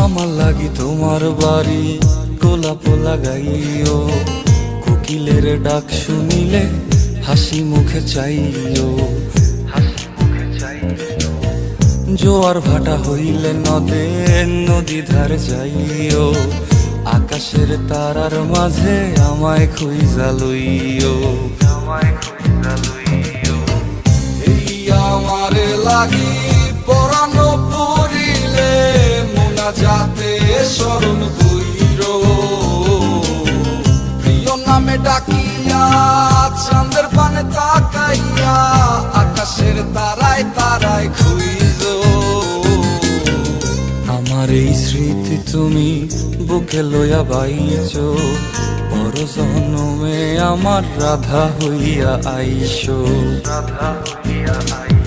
আমার লাগি তোমার বাড়ি গোলাপ লাগাইও, কোকিলের ডাক শুনিলে হাসি মুখে চাইও, জোয়ার ভাটা হইলে নদে নদী ধার যাইও, আকাশের তারার মাঝে আমায় খুঁজা লইও, এই আমারে লাগি পরানো পড়িলে মোনাজাতে স্মরণ কইরো, প্রিয় নামে ডাকিয়া চাঁদের পানে তাকাইয়া আকাশের তারায় তারায় খুঁজো। আমার এই স্মৃতি তুমি বুকে লইয়া বাইছো, পর জন্মে আমার রাধা হইয়া আইসো, রাধা হইয়া আইসো।